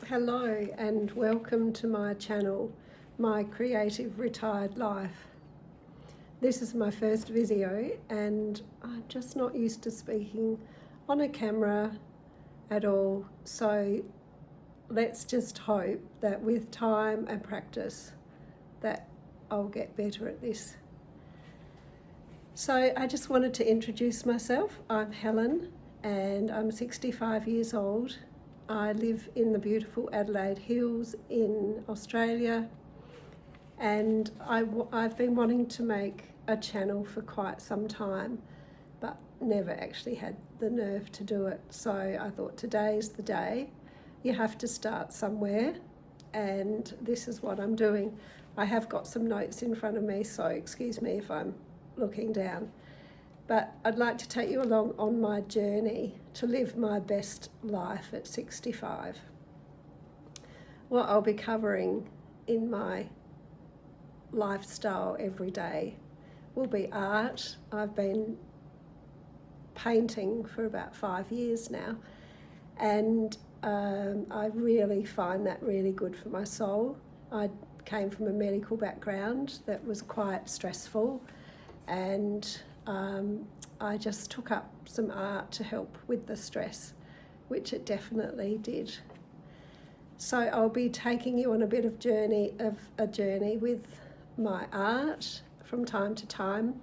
Hello and welcome to my channel, My Creative Retired Life. This is my first video and I'm just not used to speaking on a camera at all, so let's just hope that with time and practice that I'll get better at this. So I just wanted to introduce myself. I'm Helen and I'm 65 years old. I live in the beautiful Adelaide Hills in Australia, and I've been wanting to make a channel for quite some time, but never actually had the nerve to do it. So I thought today's the day. You have to start somewhere, and this is what I'm doing. I have got some notes in front of me, so excuse me if I'm looking down. But I'd like to take you along on my journey to live my best life at 65. What I'll be covering in my lifestyle every day will be art. I've been painting for about 5 years now, and I really find that really good for my soul. I came from a medical background that was quite stressful, and I just took up some art to help with the stress, which it definitely did. So I'll be taking you on a bit of a journey with my art from time to time.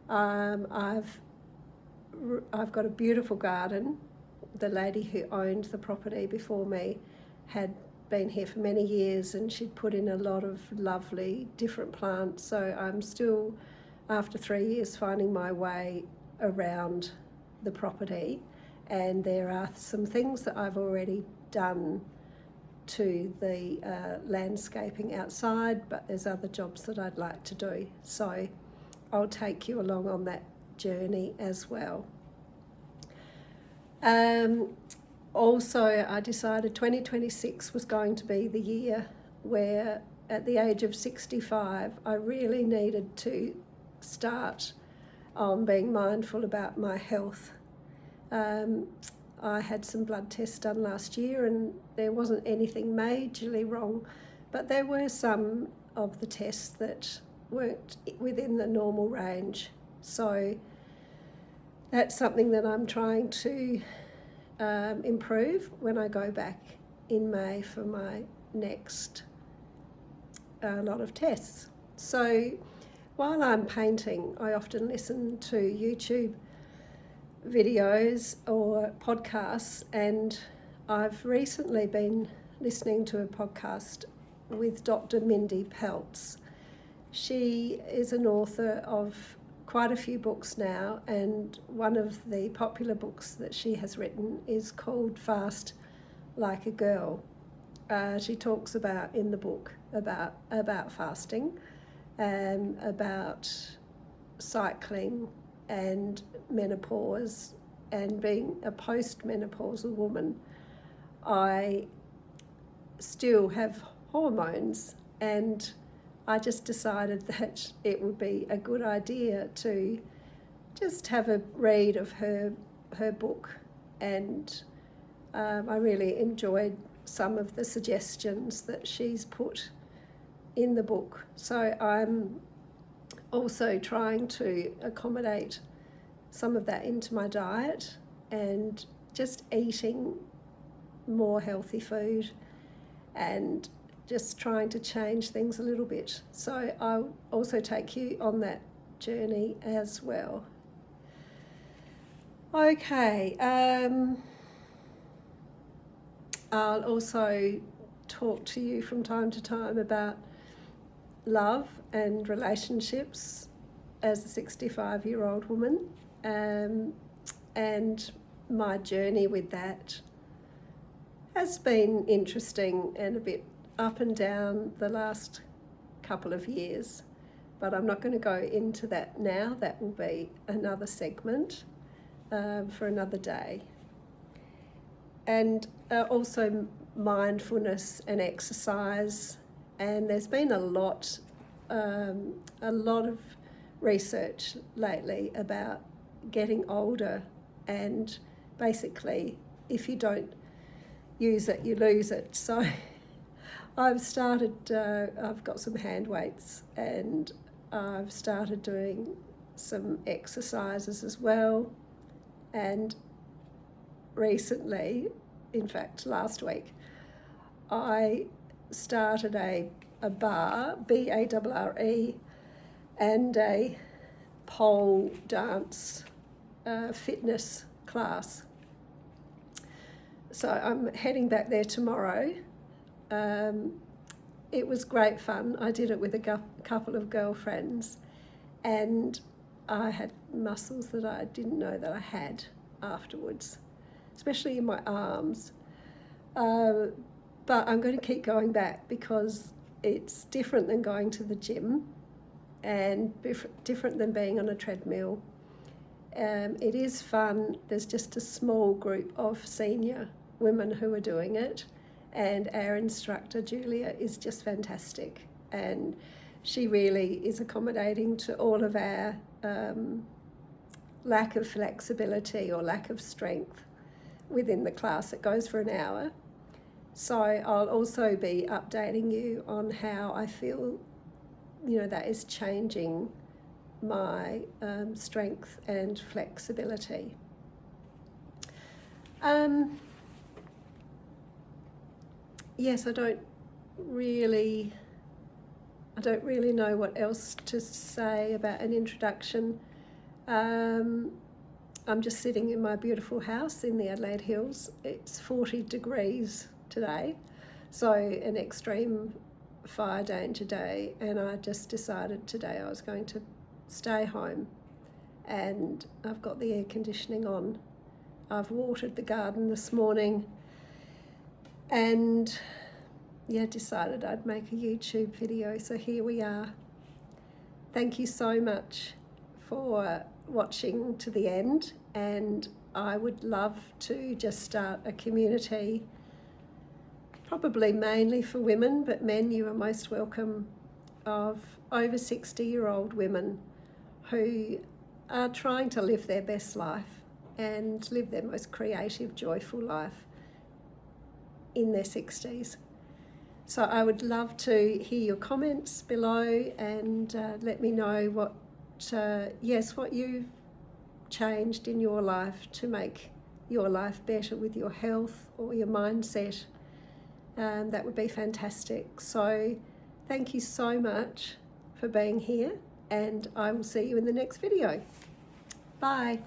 I've got a beautiful garden. The lady who owned the property before me had been here for many years, and she'd put in a lot of lovely different plants. So I'm still, after 3 years, finding my way around the property, and there are some things that I've already done to the landscaping outside, but there's other jobs that I'd like to do. So I'll take you along on that journey as well. Also, I decided 2026 was going to be the year where, at the age of 65, I really needed to start on being mindful about my health. I had some blood tests done last year and there wasn't anything majorly wrong, but there were some of the tests that weren't within the normal range. So that's something that I'm trying to improve when I go back in May for my next lot of tests. So while I'm painting, I often listen to YouTube videos or podcasts, and I've recently been listening to a podcast with Dr. Mindy Peltz. She is an author of quite a few books now, and one of the popular books that she has written is called Fast Like a Girl. She talks about in the book about fasting, about cycling and menopause, and being a post-menopausal woman. I still have hormones, and I just decided that it would be a good idea to just have a read of her book, and I really enjoyed some of the suggestions that she's put in the book. So I'm also trying to accommodate some of that into my diet and just eating more healthy food and just trying to change things a little bit. So I'll also take you on that journey as well. Okay, I'll also talk to you from time to time about love and relationships as a 65-year-old woman, and my journey with that has been interesting and a bit up and down the last couple of years, but I'm not going to go into that now. That will be another segment for another day. And also mindfulness and exercise, and there's been a lot of research lately about getting older, and basically if you don't use it, you lose it. So I've started, I've got some hand weights, and I've started doing some exercises as well. And recently, in fact last week, I started a bar, BARRE, and a pole dance fitness class. So I'm heading back there tomorrow. It was great fun. I did it with a couple of girlfriends, and I had muscles that I didn't know that I had afterwards, especially in my arms. But I'm going to keep going back because it's different than going to the gym and different than being on a treadmill. It is fun. There's just a small group of senior women who are doing it, and our instructor Julia is just fantastic, and she really is accommodating to all of our lack of flexibility or lack of strength within the class. It goes for an hour. So I'll also be updating you on how I feel, that is changing my strength and flexibility. Yes, I don't really know what else to say about an introduction. I'm just sitting in my beautiful house in the Adelaide Hills. It's 40 degrees today, so an extreme fire danger day, and I just decided today I was going to stay home, and I've got the air conditioning on. I've watered the garden this morning, and decided I'd make a YouTube video, so here we are. Thank you so much for watching to the end, and I would love to just start a community, probably mainly for women, but men, you are most welcome, of over 60-year-old women who are trying to live their best life and live their most creative, joyful life in their 60s. So I would love to hear your comments below, and let me know what you've changed in your life to make your life better with your health or your mindset. That would be fantastic. So thank you so much for being here, and I will see you in the next video. Bye.